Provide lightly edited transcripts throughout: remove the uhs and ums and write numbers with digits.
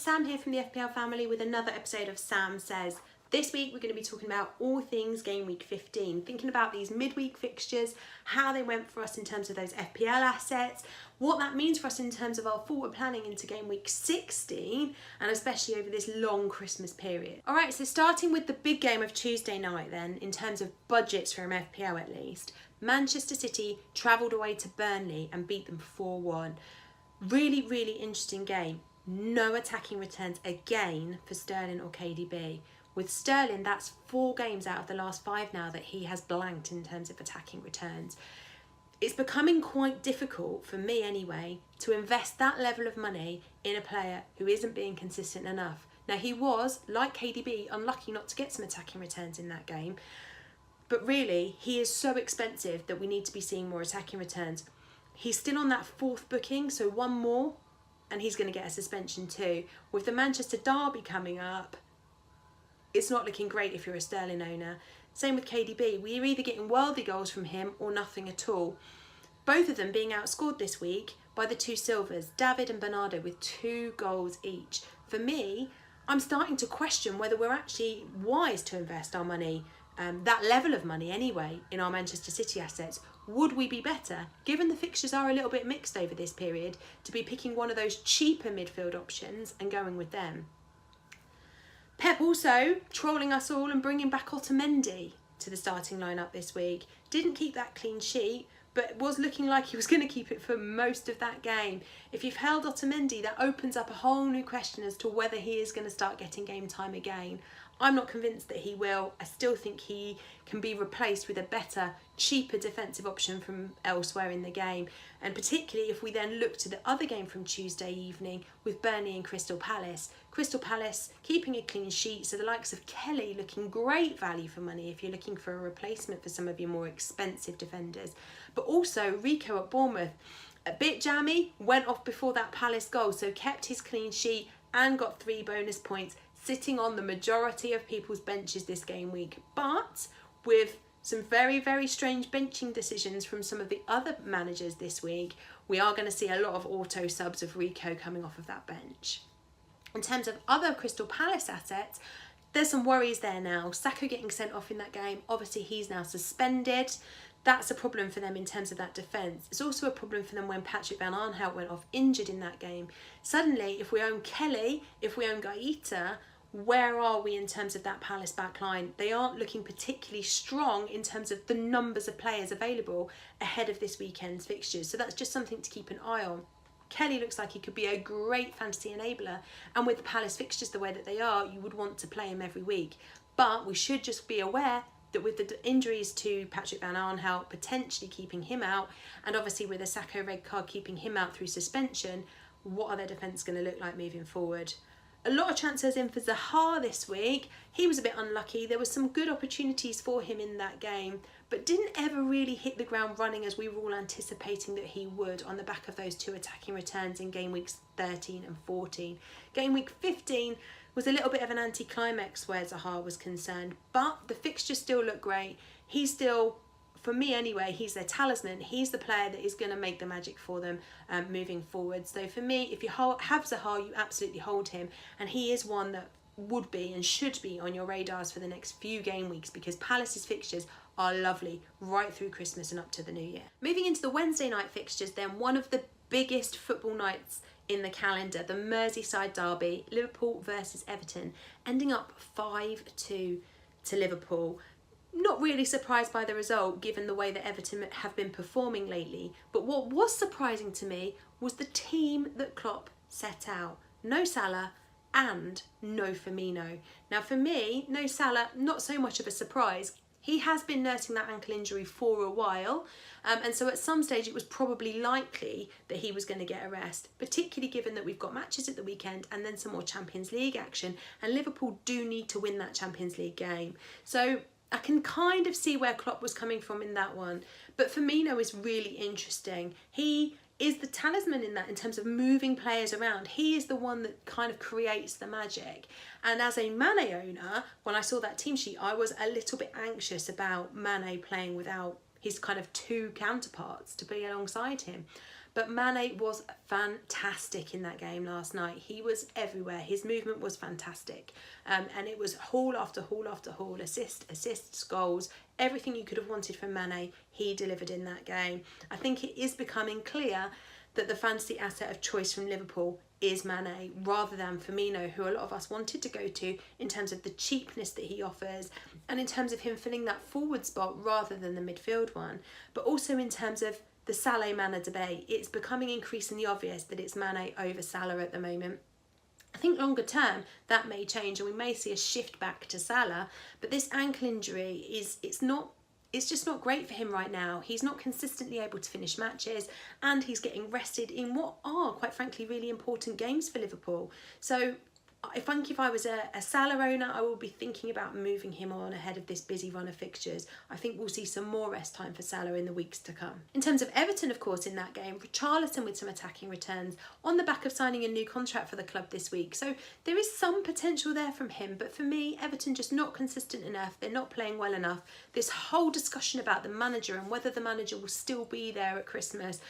Sam here from the FPL Family with another episode of Sam Says. This week we're going to be talking about all things Game Week 15, thinking about these midweek fixtures, how they went for us in terms of those FPL assets, what that means for us in terms of our forward planning into Game Week 16, and especially over this long Christmas period. Alright, so starting with the big game of Tuesday night then, in terms of budgets from FPL at least, Manchester City travelled away to Burnley and beat them 4-1. Really interesting game. No attacking returns again for Sterling or KDB. With Sterling, that's 4 games out of the last 5 now that he has blanked in terms of attacking returns. It's becoming quite difficult, for me anyway, to invest that level of money in a player who isn't being consistent enough. Now, he was, like KDB, unlucky not to get some attacking returns in that game, but really, he is so expensive that we need to be seeing more attacking returns. He's still on that 4th booking, so 1 more, and he's going to get a suspension too. With the Manchester derby coming up, it's not looking great if you're a Sterling owner. Same with KDB. We're either getting worldly goals from him or nothing at all. Both of them being outscored this week by the 2 Silvers, David and Bernardo, with 2 goals each. For me, I'm starting to question whether we're actually wise to invest our money, that level of money anyway, in our Manchester City assets. Would we be better, given the fixtures are a little bit mixed over this period, to be picking one of those cheaper midfield options and going with them? Pep also trolling us all and bringing back Otamendi to the starting lineup this week. Didn't keep that clean sheet, but was looking like he was going to keep it for most of that game. If you've held Otamendi, that opens up a whole new question as to whether he is going to start getting game time again. I'm not convinced that he will. I still think he can be replaced with a better, cheaper defensive option from elsewhere in the game. And particularly if we then look to the other game from Tuesday evening with Burnley and Crystal Palace. Crystal Palace keeping a clean sheet, so the likes of Kelly looking great value for money if you're looking for a replacement for some of your more expensive defenders. But also Rico at Bournemouth, a bit jammy, went off before that Palace goal, so kept his clean sheet and got 3 bonus points, sitting on the majority of people's benches this game week. But with some very strange benching decisions from some of the other managers this week, we are going to see a lot of auto subs of Rico coming off of that bench. In terms of other Crystal Palace assets, there's some worries there now. Saka getting sent off in that game. Obviously, he's now suspended. That's a problem for them in terms of that defence. It's also a problem for them when Patrick Van Aanholt went off injured in that game. Suddenly, if we own Kelly, if we own Gaeta, where are we in terms of that Palace backline? They aren't looking particularly strong in terms of the numbers of players available ahead of this weekend's fixtures. So that's just something to keep an eye on. Kelly looks like he could be a great fantasy enabler, and with the Palace fixtures the way that they are, you would want to play him every week. But we should just be aware that with the injuries to Patrick Van Aanholt potentially keeping him out, and obviously with a Sacco red card keeping him out through suspension, what are their defence going to look like moving forward? A lot of transfers in for Zaha this week. He was a bit unlucky. There were some good opportunities for him in that game, but didn't ever really hit the ground running as we were all anticipating that he would on the back of those 2 attacking returns in game weeks 13 and 14. Game week 15 was a little bit of an anticlimax where Zaha was concerned, but the fixtures still look great. He's still, for me anyway, he's their talisman. He's the player that is going to make the magic for them moving forward. So for me, if you have Zaha, you absolutely hold him. And he is one that would be and should be on your radars for the next few game weeks, because Palace's fixtures are lovely right through Christmas and up to the New Year. Moving into the Wednesday night fixtures then, one of the biggest football nights in the calendar, the Merseyside derby, Liverpool versus Everton, ending up 5-2 to Liverpool. Not really surprised by the result given the way that Everton have been performing lately, but what was surprising to me was the team that Klopp set out. No Salah and no Firmino. Now for me, no Salah, not so much of a surprise. He has been nursing that ankle injury for a while, and so at some stage it was probably likely that he was going to get a rest, particularly given that we've got matches at the weekend and then some more Champions League action, and Liverpool do need to win that Champions League game. So I can kind of see where Klopp was coming from in that one. But Firmino is really interesting. He is the talisman in that, in terms of moving players around. He is the one that kind of creates the magic. And as a Mane owner, when I saw that team sheet, I was a little bit anxious about Mane playing without his kind of two counterparts to be alongside him. But Mane was fantastic in that game last night. He was everywhere. His movement was fantastic. And it was haul after haul after haul, assists, goals, everything you could have wanted from Mane, he delivered in that game. I think it is becoming clear that the fantasy asset of choice from Liverpool is Mane rather than Firmino, who a lot of us wanted to go to in terms of the cheapness that he offers and in terms of him filling that forward spot rather than the midfield one, but also in terms of the Salah-Mane debate. It's becoming increasingly obvious that it's Mane over Salah at the moment. I think longer term that may change and we may see a shift back to Salah, but this ankle injury it's just not great for him right now. He's not consistently able to finish matches and he's getting rested in what are, quite frankly, really important games for Liverpool. So I think if I was a Salah owner, I will be thinking about moving him on ahead of this busy run of fixtures. I think we'll see some more rest time for Salah in the weeks to come. In terms of Everton, of course, in that game, Richarlison with some attacking returns on the back of signing a new contract for the club this week. So there is some potential there from him, but for me, Everton just not consistent enough. They're not playing well enough. This whole discussion about the manager and whether the manager will still be there at Christmas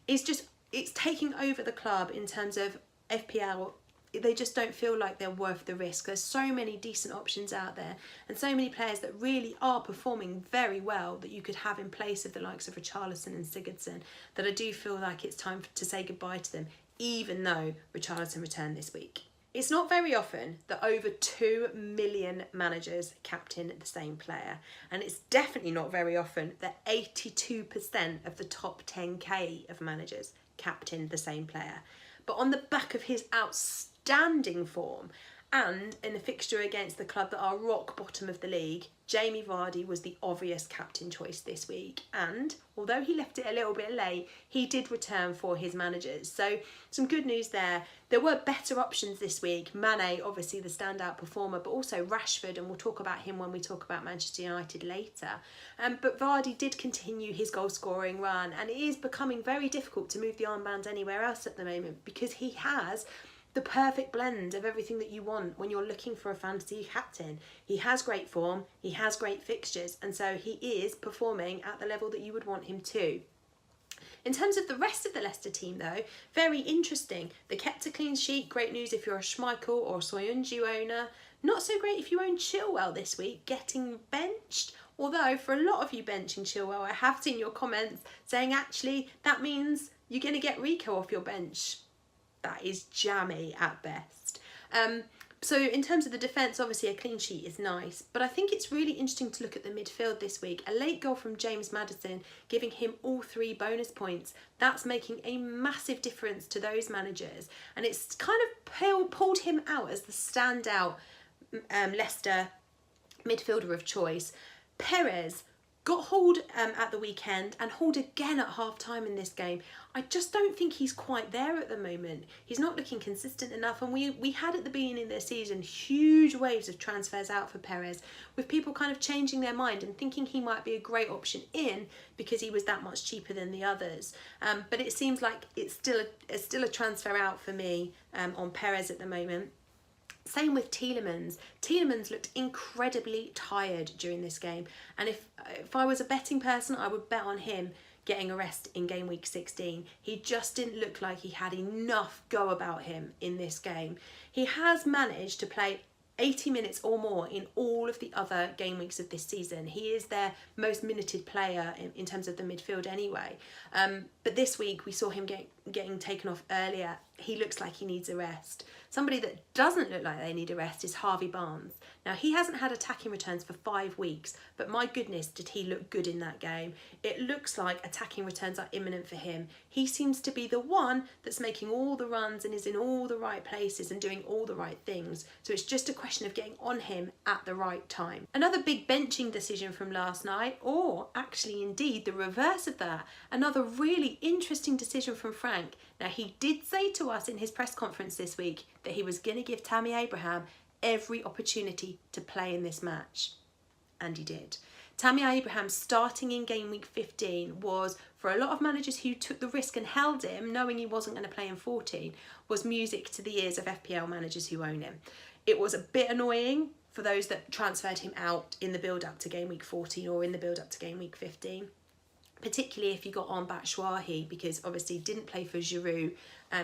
is just, it's taking over the club in terms of FPL. They just don't feel like they're worth the risk. There's so many decent options out there and so many players that really are performing very well that you could have in place of the likes of Richarlison and Sigurdsson, that I do feel like it's time to say goodbye to them, even though Richarlison returned this week. It's not very often that over 2 million managers captain the same player, and it's definitely not very often that 82% of the top 10k of managers captain the same player. But on the back of his outstanding form and in a fixture against the club that are rock bottom of the league, Jamie Vardy was the obvious captain choice this week, and although he left it a little bit late, he did return for his managers. So some good news there. There were better options this week. Mane, obviously the standout performer, but also Rashford, and we'll talk about him when we talk about Manchester United later. But Vardy did continue his goal scoring run, and it is becoming very difficult to move the armband anywhere else at the moment because he has the perfect blend of everything that you want when you're looking for a fantasy captain. He has great form, he has great fixtures, and so he is performing at the level that you would want him to. In terms of the rest of the Leicester team though, very interesting. They kept a clean sheet, great news if you're a Schmeichel or Soyuncu owner. Not so great if you own Chilwell this week, getting benched. Although for a lot of you benching Chilwell, I have seen your comments saying actually that means you're going to get Rico off your bench. That is jammy at best. So in terms of the defence, obviously a clean sheet is nice, but I think it's really interesting to look at the midfield this week. A late goal from James Maddison, giving him all 3 bonus points. That's making a massive difference to those managers, and it's kind of pulled him out as the standout Leicester midfielder of choice. Perez got hauled at the weekend and hauled again at half-time in this game. I just don't think he's quite there at the moment. He's not looking consistent enough, and we had at the beginning of the season huge waves of transfers out for Perez, with people kind of changing their mind and thinking he might be a great option in because he was that much cheaper than the others. But it seems like it's still a transfer out for me on Perez at the moment. Same with Tielemans. Tielemans looked incredibly tired during this game, and if I was a betting person, I would bet on him getting a rest in game week 16. He just didn't look like he had enough go about him in this game. He has managed to play 80 minutes or more in all of the other game weeks of this season. He is their most minuted player in terms of the midfield anyway. But this week we saw him getting taken off earlier. He looks like he needs a rest. Somebody that doesn't look like they need a rest is Harvey Barnes. Now, he hasn't had attacking returns for 5 weeks, but my goodness, did he look good in that game. It looks like attacking returns are imminent for him. He seems to be the one that's making all the runs and is in all the right places and doing all the right things. So it's just a question of getting on him at the right time. Another big benching decision from last night, or actually indeed the reverse of that, another really interesting decision from Frank. Now, he did say to us in his press conference this week that he was going to give Tammy Abraham every opportunity to play in this match, and he did. Tammy Abraham starting in game week 15 was, for a lot of managers who took the risk and held him knowing he wasn't going to play in 14, was music to the ears of FPL managers who own him. It was a bit annoying for those that transferred him out in the build up to game week 14 or in the build up to game week 15. particularly if you got on Batshuayi, because obviously didn't play for Giroud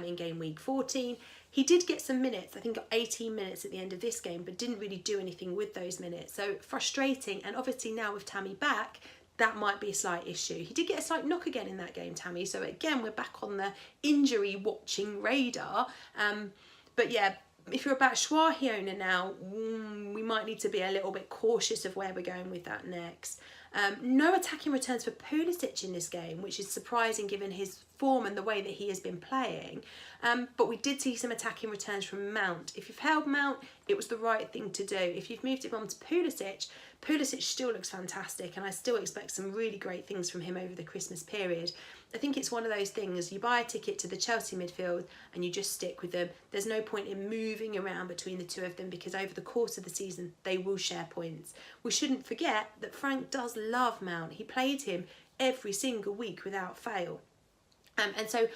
in game week 14. He did get some minutes, I think got 18 minutes at the end of this game, but didn't really do anything with those minutes. So frustrating, and obviously now with Tammy back, that might be a slight issue. He did get a slight knock again in that game, Tammy, so again, we're back on the injury watching radar. But yeah, if you're a Batshuayi owner now, we might need to be a little bit cautious of where we're going with that next. No attacking returns for Pulisic in this game, which is surprising given his form and the way that he has been playing. But we did see some attacking returns from Mount. If you've held Mount, it was the right thing to do. If you've moved it on to Pulisic, Pulisic still looks fantastic, and I still expect some really great things from him over the Christmas period. I think it's one of those things, you buy a ticket to the Chelsea midfield and you just stick with them. There's no point in moving around between the two of them, because over the course of the season they will share points. We shouldn't forget that Frank does love Mount. He played him every single week without fail. And so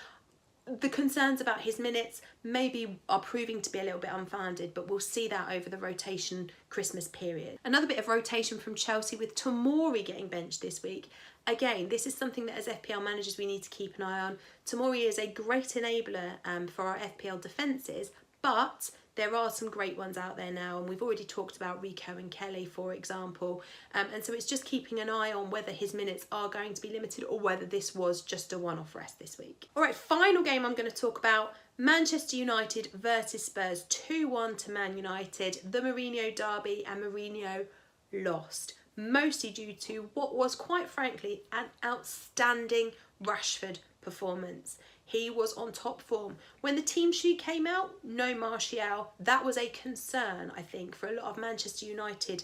the concerns about his minutes maybe are proving to be a little bit unfounded, but we'll see that over the rotation Christmas period. Another bit of rotation from Chelsea with Tomori getting benched this week. Again, this is something that as FPL managers we need to keep an eye on. Tomori is a great enabler for our FPL defences, but there are some great ones out there now, and we've already talked about Rico and Kelly, for example. And so it's just keeping an eye on whether his minutes are going to be limited or whether this was just a one-off rest this week. All right, final game I'm going to talk about, Manchester United versus Spurs, 2-1 to Man United. The Mourinho derby, and Mourinho lost, mostly due to what was quite frankly an outstanding Rashford performance. He was on top form. When the team sheet came out, no Martial. That was a concern, I think, for a lot of Manchester United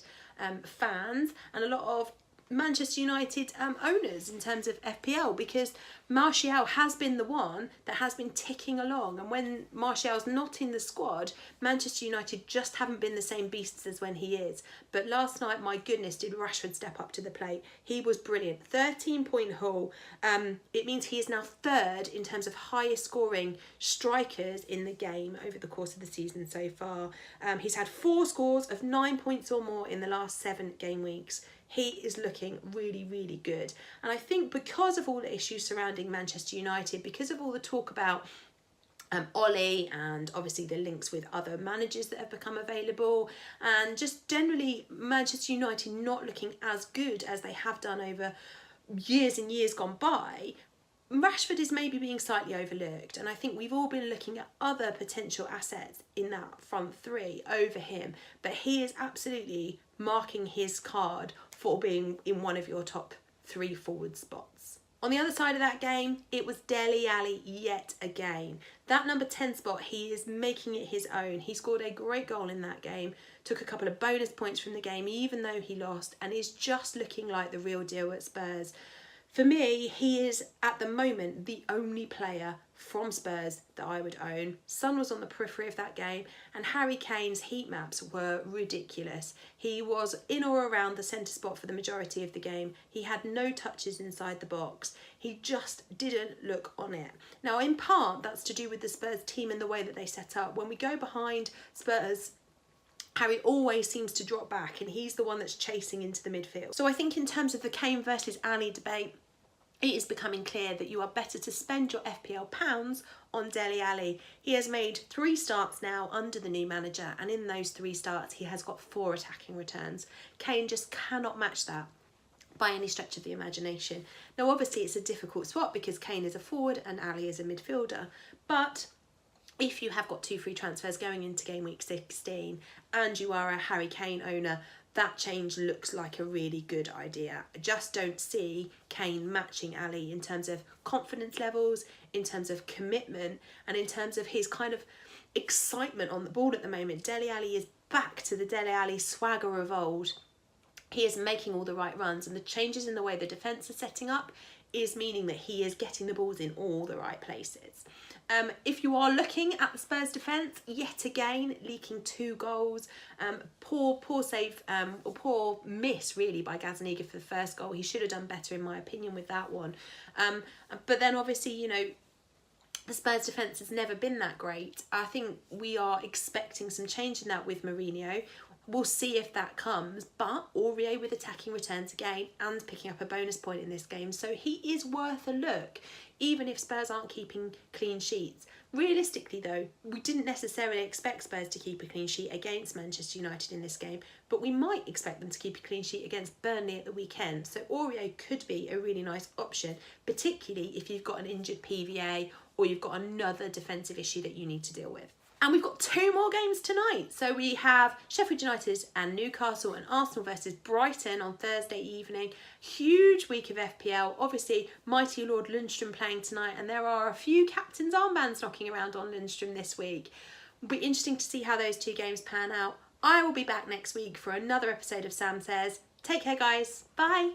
fans and a lot of Manchester United owners in terms of FPL, because Martial has been the one that has been ticking along, and when Martial's not in the squad, Manchester United just haven't been the same beasts as when he is. But last night, my goodness, did Rashford step up to the plate. He was brilliant. 13-point haul. It means he is now third in terms of highest scoring strikers in the game over the course of the season so far. He's had 4 scores of 9 points or more in the last 7 game weeks. He is looking really, really good. And I think because of all the issues surrounding Manchester United, because of all the talk about Ollie and obviously the links with other managers that have become available, and just generally Manchester United not looking as good as they have done over years and years gone by, Rashford is maybe being slightly overlooked, and I think we've all been looking at other potential assets in that front three over him, but he is absolutely marking his card for being in one of your top 3 forward spots. On the other side of that game, it was Dele Alli yet again. That number 10 spot, he is making it his own. He scored a great goal in that game, took a couple of bonus points from the game even though he lost, and is just looking like the real deal at Spurs. For me, he is at the moment the only player from Spurs that I would own. Son was on the periphery of that game, and Harry Kane's heat maps were ridiculous. He was in or around the centre spot for the majority of the game. He had no touches inside the box. He just didn't look on it. Now, in part, that's to do with the Spurs team and the way that they set up. When we go behind Spurs, Harry always seems to drop back, and he's the one that's chasing into the midfield. So I think in terms of the Kane versus Ali debate, it is becoming clear that you are better to spend your FPL pounds on Dele Alli. He has made 3 starts now under the new manager, and in those 3 starts he has got 4 attacking returns. Kane just cannot match that by any stretch of the imagination. Now obviously it's a difficult swap because Kane is a forward and Ali is a midfielder, but if you have got 2 free transfers going into game week 16 and you are a Harry Kane owner, that change looks like a really good idea. I just don't see Kane matching Ali in terms of confidence levels, in terms of commitment, and in terms of his kind of excitement on the ball at the moment. Dele Alli is back to the Dele Alli swagger of old. He is making all the right runs, and the changes in the way the defence is setting up is meaning that he is getting the balls in all the right places. If you are looking at the Spurs defence, yet again, leaking 2 goals. Poor save, or poor miss really by Gazaniga for the first goal. He should have done better in my opinion with that one. But then obviously, you know, the Spurs defence has never been that great. I think we are expecting some change in that with Mourinho. We'll see if that comes, but Aurier with attacking returns again and picking up a bonus point in this game, so he is worth a look, even if Spurs aren't keeping clean sheets. Realistically though, we didn't necessarily expect Spurs to keep a clean sheet against Manchester United in this game, but we might expect them to keep a clean sheet against Burnley at the weekend, so Aurier could be a really nice option, particularly if you've got an injured PVA or you've got another defensive issue that you need to deal with. And we've got 2 more games tonight. So we have Sheffield United and Newcastle, and Arsenal versus Brighton on Thursday evening. Huge week of FPL. Obviously, mighty Lord Lundstrom playing tonight, and there are a few captain's armbands knocking around on Lundstrom this week. It'll be interesting to see how those 2 games pan out. I will be back next week for another episode of Sam Says. Take care, guys. Bye.